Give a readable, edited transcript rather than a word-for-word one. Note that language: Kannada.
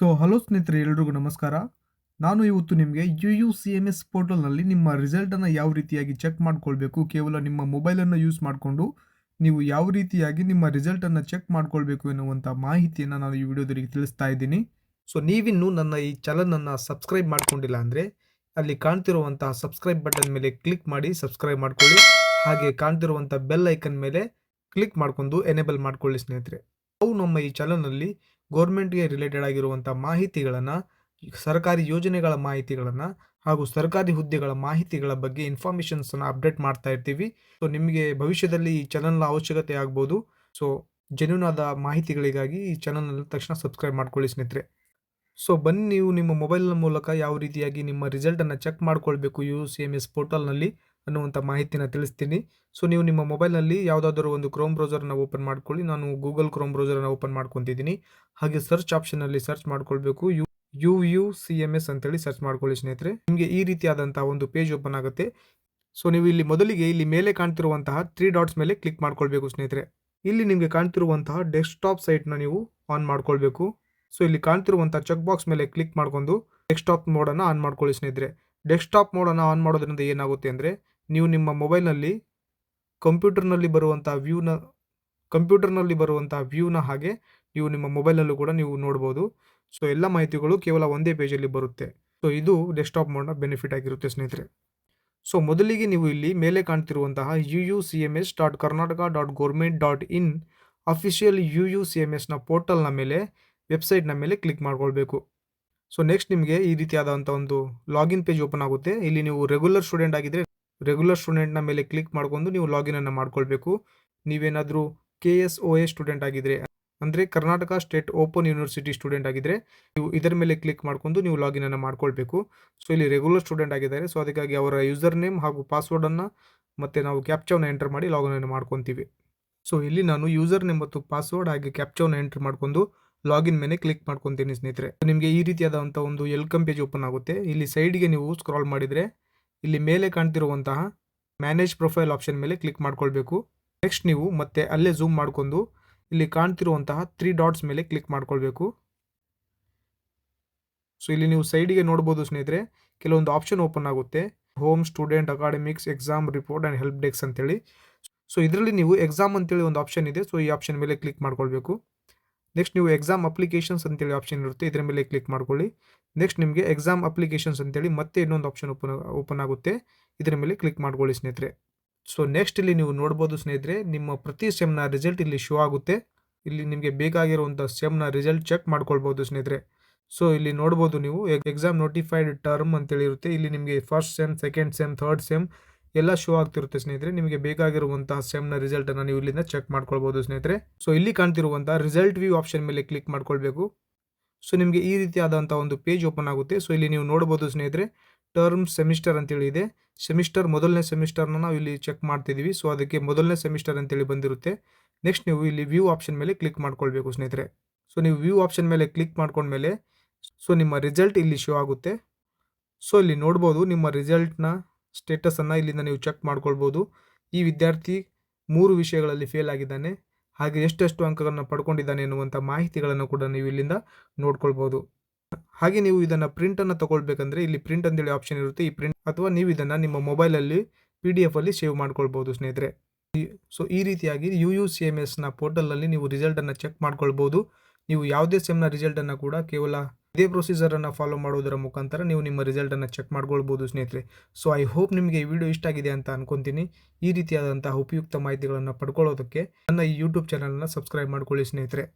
ಹಲೋ ಸ್ನೇಹಿತರೆ, ಎಲ್ರಿಗೂ ನಮಸ್ಕಾರ. ನಾನು ಇವತ್ತು ನಿಮಗೆ UUCMS ಪೋರ್ಟಲ್ನಲ್ಲಿ ನಿಮ್ಮ ರಿಸಲ್ಟನ್ನು ಯಾವ ರೀತಿಯಾಗಿ ಚೆಕ್ ಮಾಡ್ಕೊಳ್ಬೇಕು, ಕೇವಲ ನಿಮ್ಮ ಮೊಬೈಲನ್ನು ಯೂಸ್ ಮಾಡಿಕೊಂಡು ನೀವು ಯಾವ ರೀತಿಯಾಗಿ ನಿಮ್ಮ ರಿಸಲ್ಟನ್ನು ಚೆಕ್ ಮಾಡ್ಕೊಳ್ಬೇಕು ಎನ್ನುವಂಥ ಮಾಹಿತಿಯನ್ನು ನಾನು ಈ ವಿಡಿಯೋದಲ್ಲಿ ತಿಳಿಸ್ತಾ ಇದ್ದೀನಿ. ನೀವಿನ್ನೂ ನನ್ನ ಈ ಚಾನಲನ್ನು ಸಬ್ಸ್ಕ್ರೈಬ್ ಮಾಡ್ಕೊಂಡಿಲ್ಲ ಅಂದರೆ ಅಲ್ಲಿ ಕಾಣ್ತಿರುವಂತಹ ಸಬ್ಸ್ಕ್ರೈಬ್ ಬಟನ್ ಮೇಲೆ ಕ್ಲಿಕ್ ಮಾಡಿ ಸಬ್ಸ್ಕ್ರೈಬ್ ಮಾಡ್ಕೊಳ್ಳಿ. ಹಾಗೆ ಕಾಣ್ತಿರುವಂಥ ಬೆಲ್ ಐಕನ್ ಮೇಲೆ ಕ್ಲಿಕ್ ಮಾಡ್ಕೊಂಡು ಎನೇಬಲ್ ಮಾಡ್ಕೊಳ್ಳಿ ಸ್ನೇಹಿತರೆ. ನಾವು ನಮ್ಮ ಈ ಚಾನಲ್ನಲ್ಲಿ ಗೌರ್ಮೆಂಟ್ಗೆ ರಿಲೇಟೆಡ್ ಆಗಿರುವಂಥ ಮಾಹಿತಿಗಳನ್ನು, ಸರ್ಕಾರಿ ಯೋಜನೆಗಳ ಮಾಹಿತಿಗಳನ್ನು ಹಾಗೂ ಸರ್ಕಾರಿ ಹುದ್ದೆಗಳ ಮಾಹಿತಿಗಳ ಬಗ್ಗೆ ಇನ್ಫಾರ್ಮೇಷನ್ಸನ್ನು ಅಪ್ಡೇಟ್ ಮಾಡ್ತಾ ಇರ್ತೀವಿ. ನಿಮಗೆ ಭವಿಷ್ಯದಲ್ಲಿ ಈ ಚಾನಲ್ನ ಅವಶ್ಯಕತೆ ಆಗ್ಬೋದು. ಜೆನ್ಯೂನ್ ಆದ ಮಾಹಿತಿಗಳಿಗಾಗಿ ಈ ಚಾನಲ್ನಲ್ಲಿ ತಕ್ಷಣ ಸಬ್ಸ್ಕ್ರೈಬ್ ಮಾಡ್ಕೊಳ್ಳಿ ಸ್ನೇಹಿತರೆ. ಬನ್ನಿ, ನೀವು ನಿಮ್ಮ ಮೊಬೈಲ್ನ ಮೂಲಕ ಯಾವ ರೀತಿಯಾಗಿ ನಿಮ್ಮ ರಿಸಲ್ಟನ್ನು ಚೆಕ್ ಮಾಡ್ಕೊಳ್ಬೇಕು UUCMS ಪೋರ್ಟಲ್ನಲ್ಲಿ ಅನ್ನುವಂಥ ಮಾಹಿತಿನ ತಿಳಿಸ್ತೀನಿ. ನೀವು ನಿಮ್ಮ ಮೊಬೈಲ್ನಲ್ಲಿ ಯಾವುದಾದ್ರೂ ಒಂದು ಕ್ರೋಮ್ ಬ್ರೌಸರ್ನ ಓಪನ್ ಮಾಡ್ಕೊಳ್ಳಿ. ನಾನು ಗೂಗಲ್ ಕ್ರೋಮ್ ಬ್ರೌಸರ್ನ ಓಪನ್ ಮಾಡ್ಕೊತಿದ್ದೀನಿ. ಹಾಗೆ ಸರ್ಚ್ ಆಪ್ಷನಲ್ಲಿ ಸರ್ಚ್ ಮಾಡ್ಕೊಳ್ಬೇಕು UUCMS ಅಂತೇಳಿ ಸರ್ಚ್ ಮಾಡ್ಕೊಳ್ಳಿ ಸ್ನೇಹಿತರೆ. ನಿಮಗೆ ಈ ರೀತಿಯಾದಂಥ ಒಂದು ಪೇಜ್ ಓಪನ್ ಆಗುತ್ತೆ. ನೀವು ಇಲ್ಲಿ ಮೊದಲಿಗೆ ಇಲ್ಲಿ ಮೇಲೆ ಕಾಣ್ತಿರುವಂತಹ 3 ಡಾಟ್ಸ್ ಮೇಲೆ ಕ್ಲಿಕ್ ಮಾಡ್ಕೊಳ್ಬೇಕು ಸ್ನೇಹಿತರೆ. ಇಲ್ಲಿ ನಿಮಗೆ ಕಾಣ್ತಿರುವಂತಹ ಡೆಸ್ಕ್ಟಾಪ್ ಸೈಟ್ನ ನೀವು ಆನ್ ಮಾಡ್ಕೊಳ್ಬೇಕು. ಇಲ್ಲಿ ಕಾಣ್ತಿರುವಂಥ ಚೆಕ್ ಬಾಕ್ಸ್ ಮೇಲೆ ಕ್ಲಿಕ್ ಮಾಡ್ಕೊಂಡು ಡೆಸ್ಕ್ಟಾಪ್ ಮೋಡನ್ನು ಆನ್ ಮಾಡ್ಕೊಳ್ಳಿ ಸ್ನೇಹಿತರೆ. ಡೆಸ್ಕ್ಟಾಪ್ ಮೋಡನ್ನು ಆನ್ ಮಾಡೋದ್ರಿಂದ ಏನಾಗುತ್ತೆ ಅಂದರೆ, ನೀವು ನಿಮ್ಮ ಮೊಬೈಲ್ನಲ್ಲಿ ಕಂಪ್ಯೂಟರ್ನಲ್ಲಿ ಬರುವಂಥ ವ್ಯೂನ ಹಾಗೆ ನೀವು ನಿಮ್ಮ ಮೊಬೈಲಲ್ಲೂ ಕೂಡ ನೀವು ನೋಡ್ಬೋದು. ಎಲ್ಲ ಮಾಹಿತಿಗಳು ಕೇವಲ ಒಂದೇ ಪೇಜಲ್ಲಿ ಬರುತ್ತೆ. ಇದು ಡೆಸ್ಕ್ಟಾಪ್ ಮೋಡ್ನ ಬೆನಿಫಿಟ್ ಆಗಿರುತ್ತೆ ಸ್ನೇಹಿತರೆ. ಮೊದಲಿಗೆ ನೀವು ಇಲ್ಲಿ ಮೇಲೆ ಕಾಣ್ತಿರುವಂತಹ UUCMS.karnataka.government.in ಅಫಿಷಿಯಲ್ UUCMSನ ಪೋರ್ಟಲ್ನ ಮೇಲೆ, ವೆಬ್ಸೈಟ್ನ ಮೇಲೆ ಕ್ಲಿಕ್ ಮಾಡ್ಕೊಳ್ಬೇಕು. ನೆಕ್ಸ್ಟ್ ನಿಮಗೆ ಈ ರೀತಿಯಾದಂಥ ಒಂದು ಲಾಗಿನ್ ಪೇಜ್ ಓಪನ್ ಆಗುತ್ತೆ. ಇಲ್ಲಿ ನೀವು ರೆಗ್ಯುಲರ್ ಸ್ಟೂಡೆಂಟ್ ಆಗಿದ್ದರೆ ರೆಗ್ಯುಲರ್ ಸ್ಟೂಡೆಂಟ್ನ ಮೇಲೆ ಕ್ಲಿಕ್ ಮಾಡ್ಕೊಂಡು ನೀವು ಲಾಗಿನನ್ನು ಮಾಡ್ಕೊಳ್ಬೇಕು. ನೀವೇನಾದರೂ KSOA ಸ್ಟೂಡೆಂಟ್ ಆಗಿದ್ರೆ, ಅಂದರೆ Karnataka state open university student ಆಗಿದ್ದರೆ, ನೀವು ಇದರ ಮೇಲೆ ಕ್ಲಿಕ್ ಮಾಡ್ಕೊಂಡು ನೀವು ಲಾಗಿನನ್ನು ಮಾಡ್ಕೊಳ್ಬೇಕು. ಇಲ್ಲಿ ರೆಗ್ಯುಲರ್ ಸ್ಟೂಡೆಂಟ್ ಆಗಿದ್ದಾರೆ, ಅದಕ್ಕಾಗಿ ಅವರ ಯೂಸರ್ ನೇಮ್ ಹಾಗೂ ಪಾಸ್ವರ್ಡನ್ನು ಮತ್ತು ನಾವು ಕ್ಯಾಪ್ಚಾವನ್ನು ಎಂಟರ್ ಮಾಡಿ ಲಾಗಿನನ್ನು ಮಾಡ್ಕೊತೀವಿ. ಇಲ್ಲಿ ನಾನು ಯೂಸರ್ ನೇಮ್ ಮತ್ತು ಪಾಸ್ವರ್ಡ್ ಹಾಗೆ ಕ್ಯಾಪ್ಚಾವನ್ನು ಎಂಟರ್ ಮಾಡ್ಕೊಂಡು ಲಾಗಿನ್ ಮೇಲೆ ಕ್ಲಿಕ್ ಮಾಡ್ಕೊತೀನಿ ಸ್ನೇಹಿತರೆ. ನಿಮಗೆ ಈ ರೀತಿಯಾದಂಥ ಒಂದು ವೆಲ್ಕಮ್ ಪೇಜ್ ಓಪನ್ ಆಗುತ್ತೆ. ಇಲ್ಲಿ ಸೈಡ್ಗೆ ನೀವು ಸ್ಕ್ರಾಲ್ ಮಾಡಿದರೆ ಇಲ್ಲಿ ಮೇಲೆ ಕಾಣ್ತಿರುವಂತಹ ಮ್ಯಾನೇಜ್ ಪ್ರೊಫೈಲ್ ಆಪ್ಷನ್ ಮೇಲೆ ಕ್ಲಿಕ್ ಮಾಡ್ಕೊಳ್ಬೇಕು. ನೆಕ್ಸ್ಟ್ ನೀವು ಮತ್ತೆ ಅಲ್ಲೇ ಝೂಮ್ ಮಾಡ್ಕೊಂಡು ಇಲ್ಲಿ ಕಾಣ್ತಿರುವಂತಹ 3 ಡಾಟ್ಸ್ ಮೇಲೆ ಕ್ಲಿಕ್ ಮಾಡ್ಕೊಳ್ಬೇಕು. ಇಲ್ಲಿ ನೀವು ಸೈಡಿಗೆ ನೋಡ್ಬೋದು ಸ್ನೇಹಿತರೆ, ಕೆಲವೊಂದು ಆಪ್ಷನ್ ಓಪನ್ ಆಗುತ್ತೆ. Home, student, academics, exam report and help desk ಅಂತೇಳಿ. ಇದರಲ್ಲಿ ನೀವು ಎಕ್ಸಾಮ್ ಅಂತೇಳಿ ಒಂದು ಆಪ್ಷನ್ ಇದೆ. ಈ ಆಪ್ಷನ್ ಮೇಲೆ ಕ್ಲಿಕ್ ಮಾಡ್ಕೊಳ್ಬೇಕು. ನೆಕ್ಸ್ಟ್ ನೀವು ಎಕ್ಸಾಮ್ ಅಪ್ಲಿಕೇಶನ್ಸ್ ಅಂತೇಳಿ ಆಪ್ಷನ್ ಇರುತ್ತೆ, ಇದರ ಮೇಲೆ ಕ್ಲಿಕ್ ಮಾಡ್ಕೊಳ್ಳಿ. ನೆಕ್ಸ್ಟ್ ನಿಮಗೆ ಎಕ್ಸಾಮ್ ಅಪ್ಲಿಕೇಶನ್ಸ್ ಅಂತೇಳಿ ಮತ್ತೆ ಇನ್ನೊಂದು ಆಪ್ಷನ್ ಓಪನ್ ಆಗುತ್ತೆ, ಇದರ ಮೇಲೆ ಕ್ಲಿಕ್ ಮಾಡ್ಕೊಳ್ಳಿ ಸ್ನೇಹಿತರೆ. ನೆಕ್ಸ್ಟ್ ಇಲ್ಲಿ ನೀವು ನೋಡ್ಬೋದು ಸ್ನೇಹಿತರೆ, ನಿಮ್ಮ ಪ್ರತಿ ಸೆಮ್ನ ರಿಸಲ್ಟ್ ಇಲ್ಲಿ ಶೋ ಆಗುತ್ತೆ. ಇಲ್ಲಿ ನಿಮಗೆ ಬೇಕಾಗಿರುವಂಥ ಸೆಮ್ನ ರಿಸಲ್ಟ್ ಚೆಕ್ ಮಾಡ್ಕೊಳ್ಬೋದು ಸ್ನೇಹಿತರೆ. ಇಲ್ಲಿ ನೋಡ್ಬೋದು ನೀವು ಎಕ್ಸಾಮ್ ನೋಟಿಫೈಡ್ ಟರ್ಮ್ ಅಂತೇಳಿ ಇರುತ್ತೆ. ಇಲ್ಲಿ ನಿಮಗೆ first sem, second sem, third sem ಎಲ್ಲ ಶೋ ಆಗ್ತಿರುತ್ತೆ ಸ್ನೇಹಿತರೆ. ನಿಮಗೆ ಬೇಕಾಗಿರುವಂತಹ ಸೆಮ್ನ ರಿಸಲ್ಟನ್ನು ನೀವು ಇಲ್ಲಿಂದ ಚೆಕ್ ಮಾಡ್ಕೊಳ್ಬೋದು ಸ್ನೇಹಿತರೆ. ಇಲ್ಲಿ ಕಾಣ್ತಿರುವಂತಹ ರಿಸಲ್ಟ್ ವ್ಯೂ ಆಪ್ಷನ್ ಮೇಲೆ ಕ್ಲಿಕ್ ಮಾಡ್ಕೊಳ್ಬೇಕು. ನಿಮಗೆ ಈ ರೀತಿಯಾದಂಥ ಒಂದು ಪೇಜ್ ಓಪನ್ ಆಗುತ್ತೆ. ಇಲ್ಲಿ ನೀವು ನೋಡ್ಬೋದು ಸ್ನೇಹಿತರೆ, ಟರ್ಮ್ ಸೆಮಿಸ್ಟರ್ ಅಂತೇಳಿ ಇದೆ. ಸೆಮಿಸ್ಟರ್ ಮೊದಲನೇ ಸೆಮಿಸ್ಟರ್ನ ನಾವು ಇಲ್ಲಿ ಚೆಕ್ ಮಾಡ್ತಿದ್ದೀವಿ. ಅದಕ್ಕೆ ಮೊದಲನೇ ಸೆಮಿಸ್ಟರ್ ಅಂತೇಳಿ ಬಂದಿರುತ್ತೆ. ನೆಕ್ಸ್ಟ್ ನೀವು ಇಲ್ಲಿ ವ್ಯೂ ಆಪ್ಷನ್ ಮೇಲೆ ಕ್ಲಿಕ್ ಮಾಡ್ಕೊಳ್ಬೇಕು ಸ್ನೇಹಿತರೆ. ನೀವು ವ್ಯೂ ಆಪ್ಷನ್ ಮೇಲೆ ಕ್ಲಿಕ್ ಮಾಡ್ಕೊಂಡ್ಮೇಲೆ ನಿಮ್ಮ ರಿಸಲ್ಟ್ ಇಲ್ಲಿ ಶೋ ಆಗುತ್ತೆ. ಇಲ್ಲಿ ನೋಡ್ಬೋದು ನಿಮ್ಮ ರಿಸಲ್ಟ್ನ ಸ್ಟೇಟಸನ್ನು ಇಲ್ಲಿಂದ ನೀವು ಚೆಕ್ ಮಾಡ್ಕೊಳ್ಬೋದು. ಈ ವಿದ್ಯಾರ್ಥಿ 3 ವಿಷಯಗಳಲ್ಲಿ ಫೇಲ್ ಆಗಿದ್ದಾನೆ, ಹಾಗೆ ಎಷ್ಟೆಷ್ಟು ಅಂಕಗಳನ್ನು ಪಡ್ಕೊಂಡಿದ್ದಾನೆ ಎನ್ನುವಂಥ ಮಾಹಿತಿಗಳನ್ನು ಕೂಡ ನೀವು ಇಲ್ಲಿಂದ ನೋಡ್ಕೊಳ್ಬೋದು. ಹಾಗೆ ನೀವು ಇದನ್ನು ಪ್ರಿಂಟನ್ನು ತಗೊಳ್ಬೇಕಂದ್ರೆ ಇಲ್ಲಿ ಪ್ರಿಂಟ್ ಅಂತೇಳಿ ಆಪ್ಷನ್ ಇರುತ್ತೆ. ಈ ಪ್ರಿಂಟ್ ಅಥವಾ ನೀವು ಇದನ್ನು ನಿಮ್ಮ ಮೊಬೈಲಲ್ಲಿ PDF ಅಲ್ಲಿ ಸೇವ್ ಮಾಡ್ಕೊಳ್ಬೋದು ಸ್ನೇಹಿತರೆ. ಈ ರೀತಿಯಾಗಿ UUCMSನ ಪೋರ್ಟಲ್ನಲ್ಲಿ ನೀವು ರಿಸಲ್ಟನ್ನು ಚೆಕ್ ಮಾಡ್ಕೊಳ್ಬೋದು. ನೀವು ಯಾವುದೇ ಸೆಮ್ನ ರಿಸಲ್ಟನ್ನು ಕೂಡ ಕೇವಲ ಇದೇ ಪ್ರೊಸೀಜರನ್ನು ಫಾಲೋ ಮಾಡೋದರ ಮುಖಾಂತರ ನೀವು ನಿಮ್ಮ ರಿಸಲ್ಟನ್ನು ಚೆಕ್ ಮಾಡ್ಕೊಳ್ಬೋದು ಸ್ನೇಹಿತರೆ. ಐ ಹೋಪ್ ನಿಮಗೆ ಈ ವಿಡಿಯೋ ಇಷ್ಟ ಆಗಿದೆ ಅಂತ ಅನ್ಕೊತೀನಿ. ಈ ರೀತಿಯಾದಂತಹ ಉಪಯುಕ್ತ ಮಾಹಿತಿಗಳನ್ನು ಪಡ್ಕೊಳ್ಳೋದಕ್ಕೆ ನನ್ನ ಈ ಯೂಟ್ಯೂಬ್ ಚಾನಲನ್ನು ಸಬ್ಸ್ಕ್ರೈಬ್ ಮಾಡ್ಕೊಳ್ಳಿ ಸ್ನೇಹಿತರೆ.